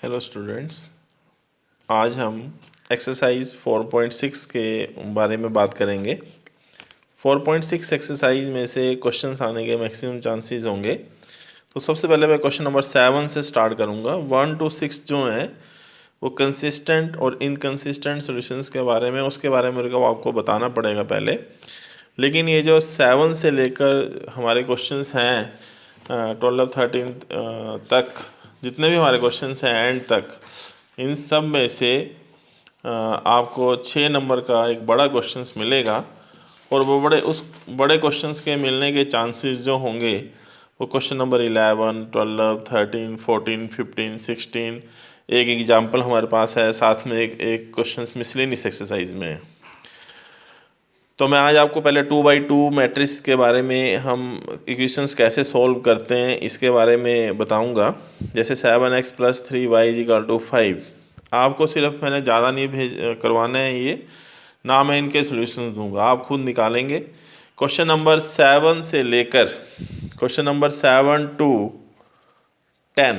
Hello students, आज हम exercise 4.6 के बारे में बात करेंगे। 4.6 एक्सरसाइज में से क्वेश्चंस आने के मैक्सिमम चांसेस होंगे। तो सबसे पहले मैं क्वेश्चन नंबर 7 से स्टार्ट करूंगा। 1 to 6 जो हैं वो कंसिस्टेंट और इनकंसिस्टेंट सॉल्यूशंस के बारे में मेरे को आपको बताना पड़ेगा पहले। लेकिन ये जो 7 से लेकर हमारे क्वेश्चंस हैं 12 13 तक, जितने भी हमारे क्वेश्चंस हैं एंड तक, इन सब में से आपको 6 नंबर का एक बड़ा क्वेश्चंस मिलेगा। और वो उस बड़े क्वेश्चंस के मिलने के चांसेस जो होंगे वो क्वेश्चन नंबर 11, 12, 13, 14, 15, 16, एक एग्जाम्पल हमारे पास है, साथ में एक क्वेश्चंस मिसलेनियस एक्सरसाइज में है। तो मैं आज आपको पहले 2x2 मैट्रिक्स के बारे में, हम इक्वेशंस कैसे सॉल्व करते हैं इसके बारे में बताऊंगा। जैसे 7x + 3y = 5। आपको सिर्फ मैंने ज़्यादा नहीं करवाना है ये ना, मैं इनके सॉल्यूशंस दूंगा, आप खुद निकालेंगे। क्वेश्चन नंबर 7 से लेकर क्वेश्चन नंबर 7 to 10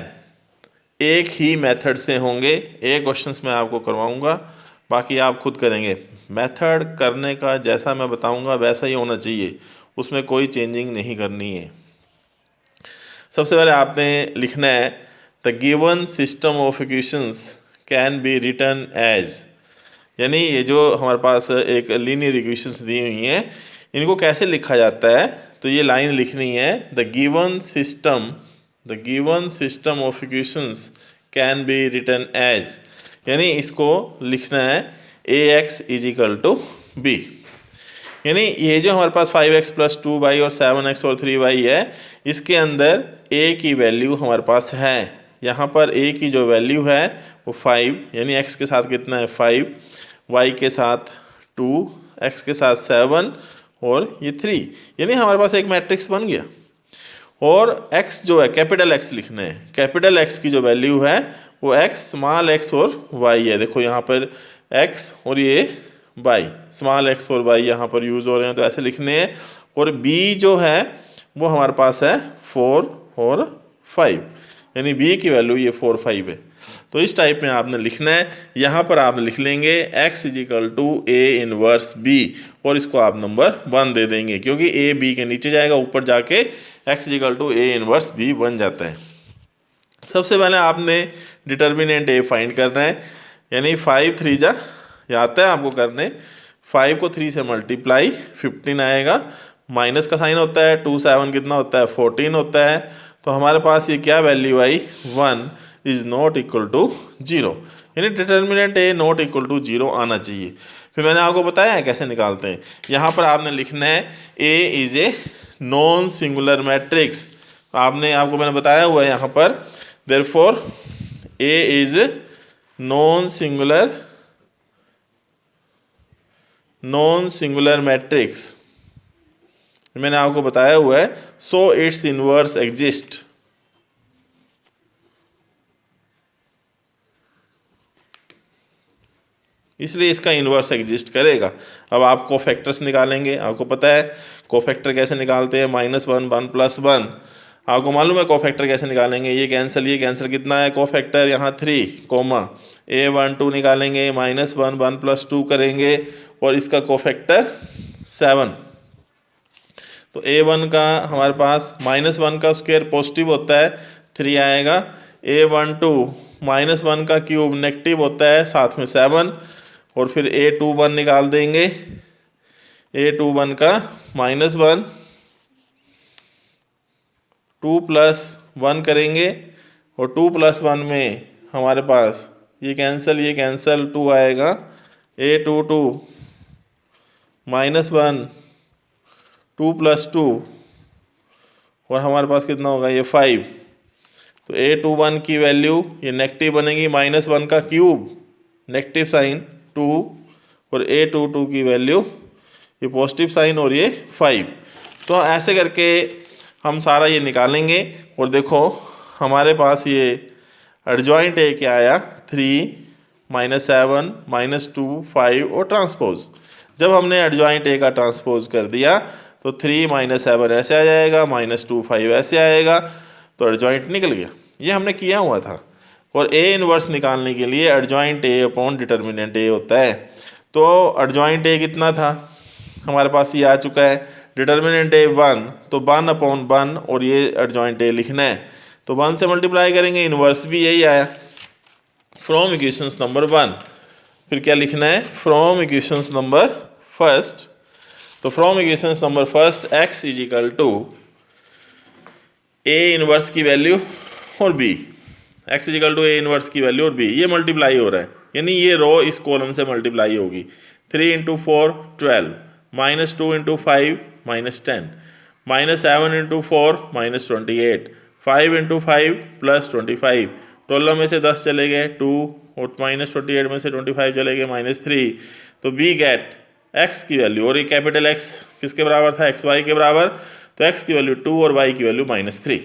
एक ही मेथड से होंगे। एक क्वेश्चंस मैं आपको करवाऊंगा, बाकी आप खुद करेंगे। मेथड करने का जैसा मैं बताऊंगा वैसा ही होना चाहिए, उसमें कोई चेंजिंग नहीं करनी है। सबसे पहले आपने लिखना है the given system of equations can be written as, यानी ये जो हमारे पास एक लीनियर इक्वेशंस दी हुई हैं इनको कैसे लिखा जाता है। तो ये लाइन लिखनी है the given system of equations can be written as, यानी इसको लिखना है ax = b। यानी ये जो हमारे पास 5x + 2y और 7x और 3y है, इसके अंदर a की वैल्यू हमारे पास है। यहाँ पर a की जो वैल्यू है वो 5, यानी x के साथ कितना है 5, y के साथ 2, x के साथ 7 और ये 3, यानी हमारे पास एक मैट्रिक्स बन गया। और x जो है कैपिटल X लिखना है। कैपिटल X की जो वैल्यू है वो x, स्मॉल x और y है। देखो यहाँ पर x और ये y, स्मॉल x और y यहाँ पर यूज़ हो रहे हैं, तो ऐसे लिखने हैं। और b जो है वो हमारे पास है 4 और 5, यानी b की वैल्यू ये 4, 5 है। तो इस टाइप में आपने लिखना है। यहाँ पर आप लिख लेंगे x = a इनवर्स b, और इसको आप नंबर 1 दे देंगे, क्योंकि a b के नीचे जाएगा, ऊपर जाके x = a इनवर्स b बन जाता है। सबसे पहले आपने डिटर्मिनेंट a फाइंड करना है, यानी 5 3 जा आता है आपको करने। 5 को 3 से मल्टीप्लाई 15 आएगा, माइनस का साइन होता है, 2 7 कितना होता है 14 होता है। तो हमारे पास ये क्या value I 1 is not equal to 0, यानी determinant a not equal to 0 आना चाहिए। फिर मैंने आपको बताया है कैसे निकालते हैं। यहाँ पर आपने लिखना है a is a non singular matrix. आपको मैंने बताया हुआ है यहाँ पर, therefore a is non singular matrix, मैंने आपको बताया हुआ है। सो इट्स इनवर्स एग्जिस्ट, इसलिए इसका इन्वर्स एग्जिस्ट करेगा। अब आप कोफैक्टर्स निकालेंगे, आपको पता है कोफैक्टर कैसे निकालते हैं, -1 1 + 1। आपको मालूम है कोफैक्टर कैसे निकालेंगे, ये कैंसिल कितना है कोफैक्टर यहाँ 3, a1 2 निकालेंगे, -1 1 + 2 करेंगे, और इसका कोफैक्टर 7। तो a1 का हमारे पास -1 का स्क्वायर पॉजिटिव होता है 3 आएगा, a12 -1 का क्यूब नेगेटिव होता है, साथ में 7, और फिर a21 निकाल देंगे। a21 का -1 2 + 1 करेंगे, और 2 + 1 में हमारे पास ये कैंसल 2 आएगा। a22 -1 2 + 2, और हमारे पास कितना होगा ये 5। तो a21 की वैल्यू ये नेगेटिव बनेगी, -1 का क्यूब नेगेटिव साइन 2, और a22 की वैल्यू ये पॉजिटिव साइन और ये 5। तो ऐसे करके हम सारा ये निकालेंगे। और देखो हमारे पास ये एडजॉइंट a क्या आया 3 -7 -2 5 और ट्रांसपोज। जब हमने एडजॉइंट a का ट्रांसपोज कर दिया तो 3 -7 ऐसे आ जाएगा, -2 5 ऐसे आएगा, तो एडजॉइंट निकल गया। ये हमने किया हुआ था। और ए इनवर्स निकालने के लिए एडजॉइंट ए अपॉन डिटर्मिनेंट ए होता है। तो एडजॉइंट ए कितना था, हमारे पास ये आ चुका है, डिटर्मिनेंट ए 1, तो 1 अपॉन 1 और ये एडजॉइंट ए लिखना है, तो 1 से मल्टीप्लाई करेंगे, इनवर्स भी यही आया। फ्रॉम इक्वेशंस नंबर 1 फिर क्या लिखना है, फ्रॉम इक्वेशंस नंबर फर्स्ट, तो from equations number first x is equal to a inverse की वैल्यू और b, x is equal to a inverse की वैल्यू और b, ये मल्टीप्लाई हो रहा है, यानी ये रो इस कॉलम से मल्टीप्लाई होगी। 3 into 4 12, minus 2 into 5 minus 10, minus 7 into 4 minus 28, 5 into 5 plus 25, 12 में से 10 चले गए 2 और माइनस 28 में से 25 चले गए -3, तो बी गेट x की वैल्यू, और ये कैपिटल X किसके बराबर था, xy के बराबर, तो x की वैल्यू 2 और y की वैल्यू -3,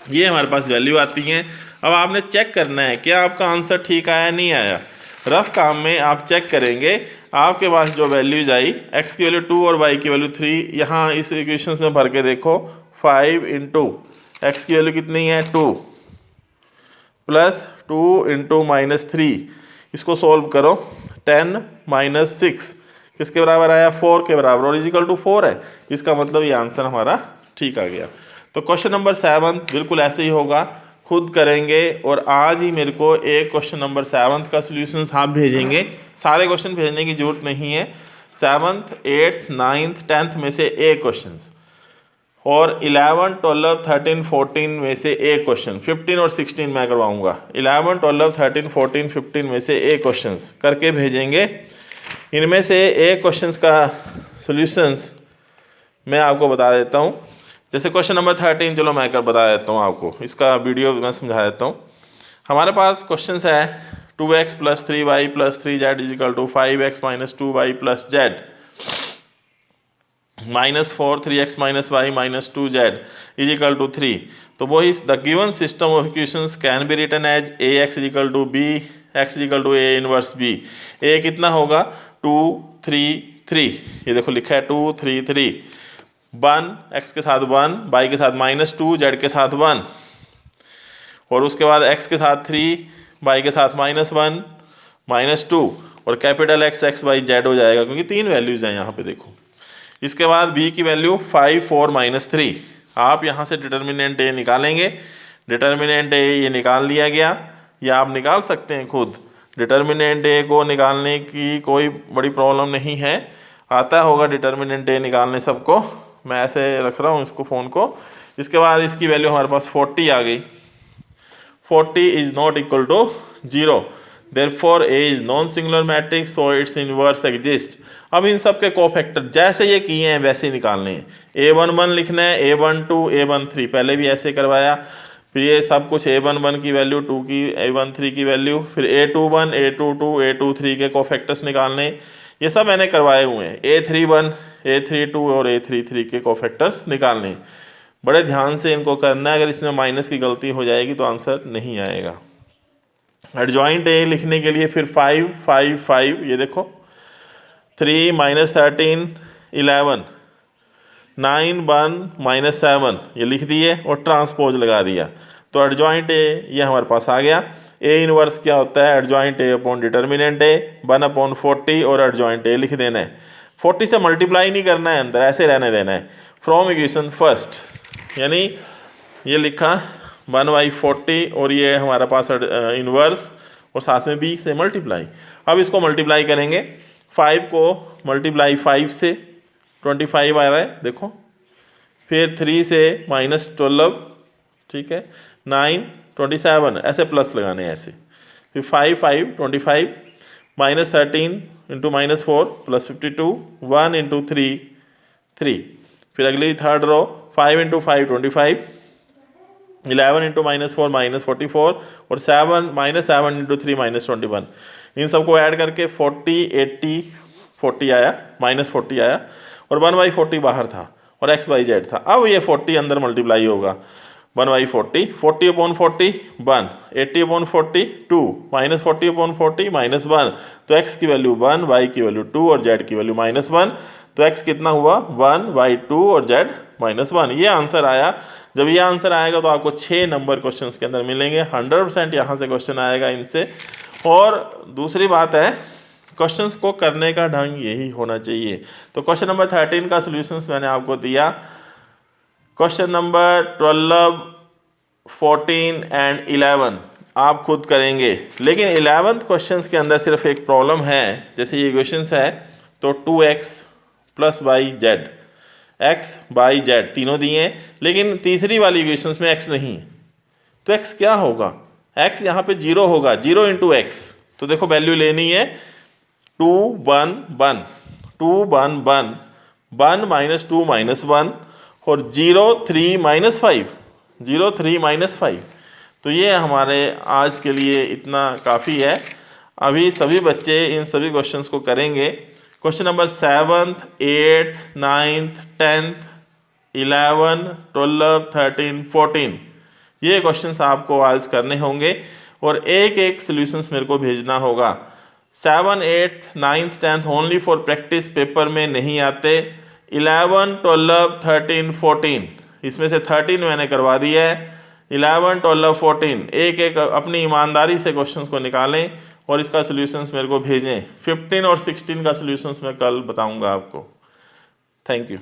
ये हमारे पास वैल्यू आती हैं। अब आपने चेक करना है क्या आपका आंसर ठीक आया नहीं आया। रफ काम में आप चेक करेंगे, आपके पास जो वैल्यूज आई, x की वैल्यू 2 और y की वैल्यू 3, यहाँ इस इक्वेशन में भर के देखो, 5 इंटू एक्स की वैल्यू कितनी है 2 प्लस 2 इंटू -3, इसको सोल्व करो, 10 माइनस 6 किसके बराबर आया, 4 के बराबर, और इजिकल टू 4 है, इसका मतलब ये आंसर हमारा ठीक आ गया। तो क्वेश्चन नंबर 7 बिल्कुल ऐसे ही होगा, खुद करेंगे, और आज ही मेरे को एक क्वेश्चन नंबर 7 का सॉल्यूशंस आप भेजेंगे, सारे क्वेश्चन भेजने की जरूरत नहीं है, 7th 8th 9th 10th में से एक क्वेश्चंस, और 11 12 13 14 में से एक क्वेश्चन, 15 और 16 मैं करवाऊंगा, 11 12 13 14 15 में से एक क्वेश्चंस करके भेजेंगे। इनमें से एक क्वेश्चंस का सॉल्यूशंस मैं आपको बता देता हूँ। जैसे क्वेश्चन नंबर 13, चलो मैं कर बता देता हूँ आपको, इसका वीडियो मैं समझा देता हूँ। हमारे पास क्वेश्चन है 2x plus 3y plus 3z is equal to 5x minus 2y plus z minus 4 3x minus y minus 2z is equal to 3। तो वही the given system of equations can be written as ax is equal to b, x is equal to a inverse b। a कितना होगा 2 3 3, ये देखो लिखा है 2 3 3, 1 x के साथ 1, y के साथ -2, z के साथ 1, और उसके बाद x के साथ 3, y के साथ -1 -2, और capital X x y z हो जाएगा, क्योंकि 3 वैल्यूज हैं यहाँ पे देखो। इसके बाद b की वैल्यू 5 4 -3, आप यहाँ से डिटर्मिनेंट a निकालेंगे, डिटर्मिनेंट a ये निकाल लिया गया, या आप निकाल सकते हैं खुद, डिटर्मिनेंट a को निकालने की कोई बड़ी प्रॉब्लम नहीं है, आता होगा डिटर्मिनेंट a निकालने सबको, मैं ऐसे रख रहा हूँ इसको फ़ोन को। इसके बाद इसकी वैल्यू हमारे पास 40 आ गई, 40 is not equal to 0, therefore a is non singular matrix, so its inverse exist. अब इन सब के कोफैक्टर जैसे ये किए हैं वैसे ही निकालने हैं, a11 लिखना है, a12 a13 पहले भी ऐसे करवाया, फिर ये सब कुछ a11 की वैल्यू 2 की, a13 की वैल्यू, फिर a21 a22 a23 के कोफैक्टर्स निकालने, ये सब मैंने करवाए हुए हैं, a31 a32 और a33 के कोफैक्टर्स निकालने। बड़े ध्यान से इनको करना है, अगर इसमें माइनस की गलती हो जाएगी तो आंसर नहीं आएगा। एडजॉइंट ए लिखने के लिए फिर 5 5 5, ये देखो 3 -13 11 9 1 -7 ये लिख दिए और ट्रांसपोज लगा दिया, तो एडजॉइंट ए ये हमारे पास आ गया। ए इनवर्स क्या होता है, एडजॉइंट ए अपॉन डिटर्मिनेंट ए 1/40, और एडजॉइंट ए लिख देना है, 40 से मल्टीप्लाई नहीं करना है अंदर, ऐसे रहने देना है। फ्रॉम इक्वेशन फर्स्ट, यानी ये लिखा 1/40, और ये हमारा पास इनवर्स, और साथ में b से मल्टीप्लाई। अब इसको मल्टीप्लाई करेंगे, 5 को मल्टीप्लाई 5 से 25 आ रहा है देखो, फिर 3 से -12, ठीक है, 9 27, ऐसे प्लस लगाने हैं ऐसे, फिर 5 5 25, -13 इंटू -4 प्लस 52, 1 इंटू 3 3, फिर अगली थर्ड रो 5 इंटू 5 25, 11 इंटू -4 -44, और 7 -7 इंटू 3 -21, इन सबको ऐड करके 40 80 40 आया, -40 आया, और 1/40 बाहर था और x/z था। अब ये 40 अंदर मल्टीप्लाई होगा, 1/40, 40/40 1, 80/40 2, -40/40 -1, तो x की वैल्यू 1, y की वैल्यू 2 और z की वैल्यू -1, तो x कितना हुआ 1/2 और z -1, ये आंसर आया जब ये आंसर आएगा तो आपको 6 नंबर क्वेश्चन के अंदर मिलेंगे। 100% यहाँ से क्वेश्चन आएगा इनसे। और दूसरी बात है, क्वेश्चंस को करने का ढंग यही होना चाहिए। तो क्वेश्चन नंबर 13 का सॉल्यूशंस मैंने आपको दिया। क्वेश्चन नंबर 12, 14 एंड 11 आप खुद करेंगे, लेकिन 11th क्वेश्चंस के अंदर सिर्फ एक प्रॉब्लम है। जैसे ये क्वेश्चंस है तो 2x + y z, x y z तीनों दिए हैं, लेकिन तीसरी वाली इक्वेशंस में x नहीं है। तो x क्या होगा? x यहाँ पे 0 होगा, 0 × x। तो देखो वैल्यू लेनी है 2 1 1, 2 1 1, 1 - 2 - 1 और 0 3 - 5, 0 3 - 5। तो ये हमारे आज के लिए इतना काफ़ी है। अभी सभी बच्चे इन सभी क्वेश्चंस को करेंगे। Question number 7th, 8th, 9th, 10th, 11, 12, 13, 14 ये क्वेश्चंस आपको आज करने होंगे और एक एक सॉल्यूशंस मेरे को भेजना होगा। 7, 8th, 9th, 10th only for practice, paper में नहीं आते। 11, 12, 13, 14 इसमें से 13 मैंने करवा दिया है। 11, 12, 14 एक एक अपनी ईमानदारी से क्वेश्चंस को निकालें और इसका सॉल्यूशंस मेरे को भेजें। 15 और 16 का सॉल्यूशंस मैं कल बताऊंगा आपको। Thank you.